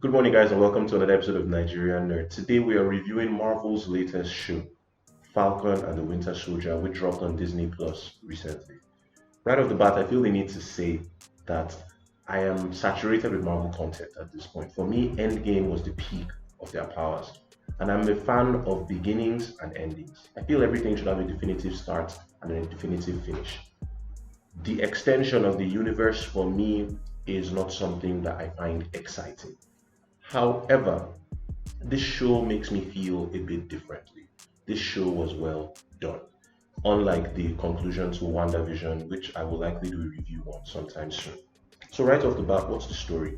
Good morning, guys, and welcome to another episode of Nigerian Nerd. Today, we are reviewing Marvel's latest show, Falcon and the Winter Soldier, which dropped on Disney Plus recently. Right off the bat, I feel the need to say that I am saturated with Marvel content at this point. For me, Endgame was the peak of their powers, and I'm a fan of beginnings and endings. I feel everything should have a definitive start and a definitive finish. The extension of the universe for me is not something that I find exciting. However, this show makes me feel a bit differently. This show was well done. Unlike the conclusion to WandaVision, which I will likely do a review on sometime soon. So, right off the bat, what's the story?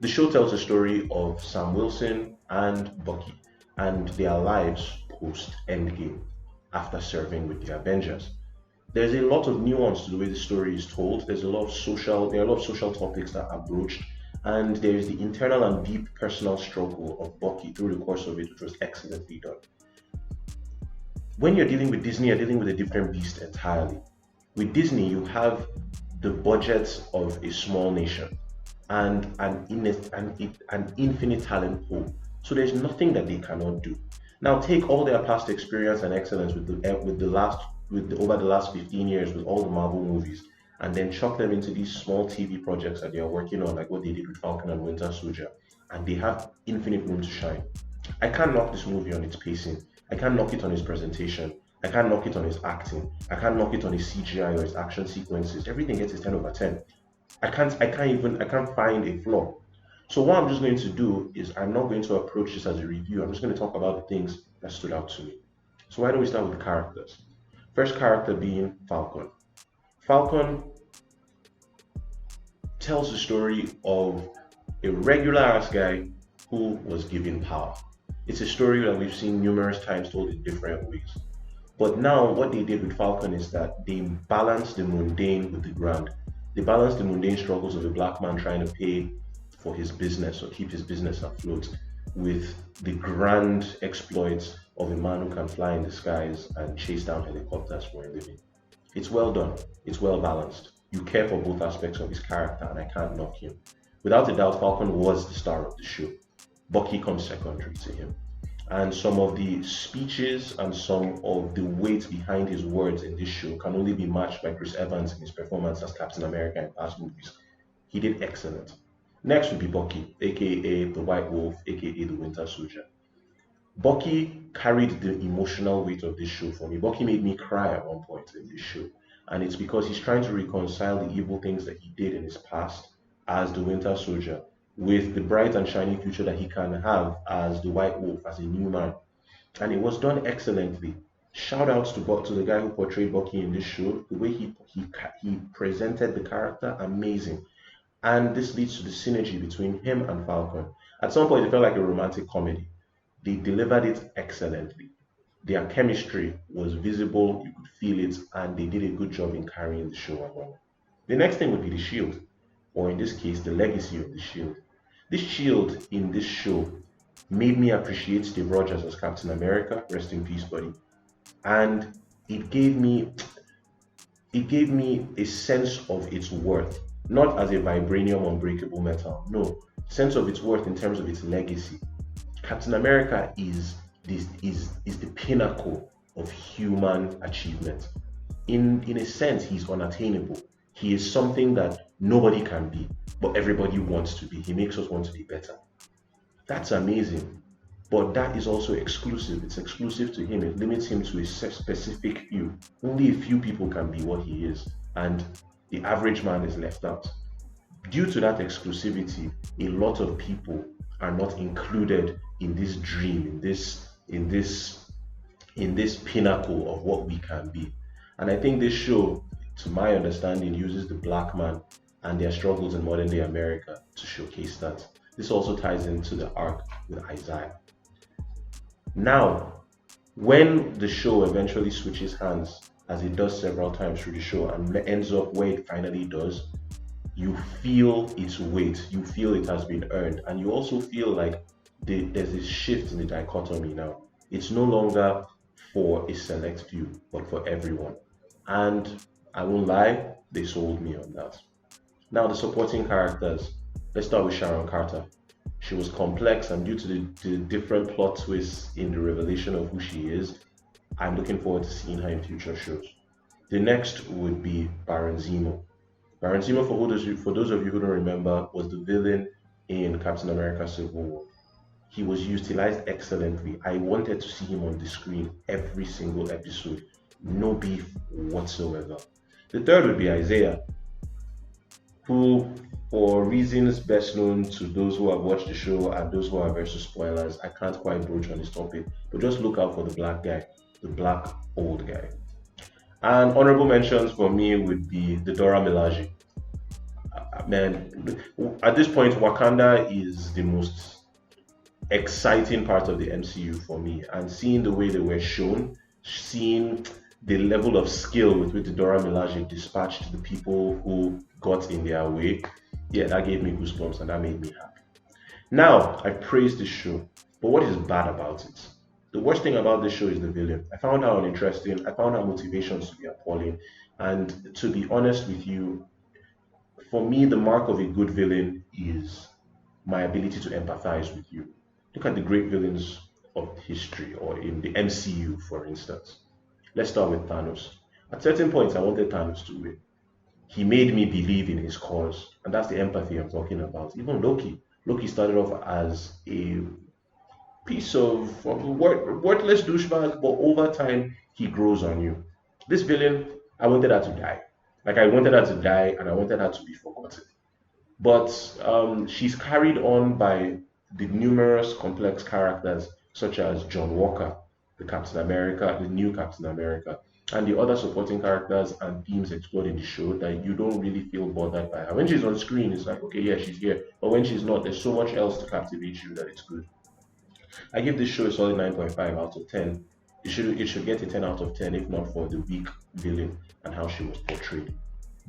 The show tells the story of Sam Wilson and Bucky and their lives post Endgame after serving with the Avengers. There's a lot of nuance to the way the story is told. There are a lot of social topics that are broached, and there is the internal and deep personal struggle of Bucky through the course of it, which was excellently done. When you're dealing with Disney, you're dealing with a different beast entirely. With Disney, you have the budget of a small nation and an infinite talent pool. So there's nothing that they cannot do. Now take all their past experience and excellence over the last 15 years with all the Marvel movies, and then chuck them into these small TV projects that they are working on, like what they did with Falcon and Winter Soldier, and they have infinite room to shine. I can't knock this movie on its pacing. I can't knock it on its presentation. I can't knock it on its acting. I can't knock it on its CGI or its action sequences. Everything gets a 10 over 10. I can't find a flaw. So what I'm just going to do is I'm not going to approach this as a review. I'm just going to talk about the things that stood out to me. So why don't we start with the characters? First character being Falcon. Falcon tells the story of a regular ass guy who was given power. It's a story that we've seen numerous times told in different ways. But now what they did with Falcon is that they balanced the mundane with the grand. They balanced the mundane struggles of a black man trying to pay for his business or keep his business afloat with the grand exploits of a man who can fly in the skies and chase down helicopters for a living. It's well done. It's well balanced. You care for both aspects of his character, and I can't knock him. Without a doubt, Falcon was the star of the show. Bucky comes secondary to him. And some of the speeches and some of the weight behind his words in this show can only be matched by Chris Evans in his performance as Captain America in past movies. He did excellent. Next would be Bucky, aka the White Wolf, aka the Winter Soldier. Bucky carried the emotional weight of this show for me. Bucky made me cry at one point in this show. And it's because he's trying to reconcile the evil things that he did in his past as the Winter Soldier with the bright and shiny future that he can have as the White Wolf, as a new man. And it was done excellently. Shout outs to the guy who portrayed Bucky in this show. The way he presented the character, amazing. And this leads to the synergy between him and Falcon. At some point, it felt like a romantic comedy. They delivered it excellently. Their chemistry was visible, you could feel it, and they did a good job in carrying the show along. The next thing would be the shield, or in this case, the legacy of the shield. This shield in this show made me appreciate Steve Rogers as Captain America, rest in peace, buddy. And it gave me a sense of its worth, not as a vibranium unbreakable metal, no, sense of its worth in terms of its legacy. Captain America is the pinnacle of human achievement. In a sense, he's unattainable. He is something that nobody can be, but everybody wants to be. He makes us want to be better. That's amazing. But that is also exclusive. It's exclusive to him. It limits him to a specific few. Only a few people can be what he is, and the average man is left out. Due to that exclusivity, a lot of people are not included in this dream, in this pinnacle of what we can be. And I think this show, to my understanding, uses the black man and their struggles in modern day America to showcase that. This also ties into the arc with Isaiah. Now, when the show eventually switches hands, as it does several times through the show, and ends up where it finally does, you feel its weight, you feel it has been earned, and you also feel like there's this shift in the dichotomy now. It's no longer for a select few, but for everyone. And I won't lie, they sold me on that. Now, the supporting characters. Let's start with Sharon Carter. She was complex, and due to the different plot twists in the revelation of who she is, I'm looking forward to seeing her in future shows. The next would be Baron Zemo. Baron Zemo, for those of you who don't remember, was the villain in Captain America Civil War. He was utilized excellently. I wanted to see him on the screen every single episode. No beef whatsoever. The third would be Isaiah, who, for reasons best known to those who have watched the show and those who are averse to spoilers, I can't quite broach on this topic, but just look out for the black guy, the black old guy. And honorable mentions for me would be the Dora Milaje. Man, at this point, Wakanda is the most exciting part of the MCU for me, and seeing the way they were shown, seeing the level of skill with which the Dora Milaje dispatched the people who got in their way, yeah, that gave me goosebumps and that made me happy. Now, I praise this show, but what is bad about it? The worst thing about this show is the villain. I found her uninteresting. I found her motivations to be appalling. And to be honest with you, for me, the mark of a good villain is my ability to empathize with you. Look at the great villains of history, or in the MCU, for instance. Let's start with Thanos. At certain points, I wanted Thanos to win. He made me believe in his cause, and that's the empathy I'm talking about. Even Loki. Loki started off as a piece of worthless douchebag, but over time, he grows on you. This villain, I wanted her to die. Like, I wanted her to die, and I wanted her to be forgotten. But she's carried on by the numerous complex characters such as John Walker, the Captain America, the new Captain America, and the other supporting characters and themes explored in the show that you don't really feel bothered by her. When she's on screen, it's like, okay, yeah, she's here. But when she's not, there's so much else to captivate you that it's good. I give this show a solid 9.5 out of 10. It should get a 10 out of 10 if not for the weak villain and how she was portrayed.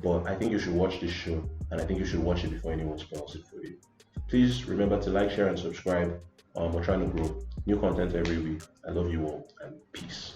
But I think you should watch this show, and I think you should watch it before anyone spoils it for you. Please remember to like, share, and subscribe. We're trying to grow new content every week. I love you all, and peace.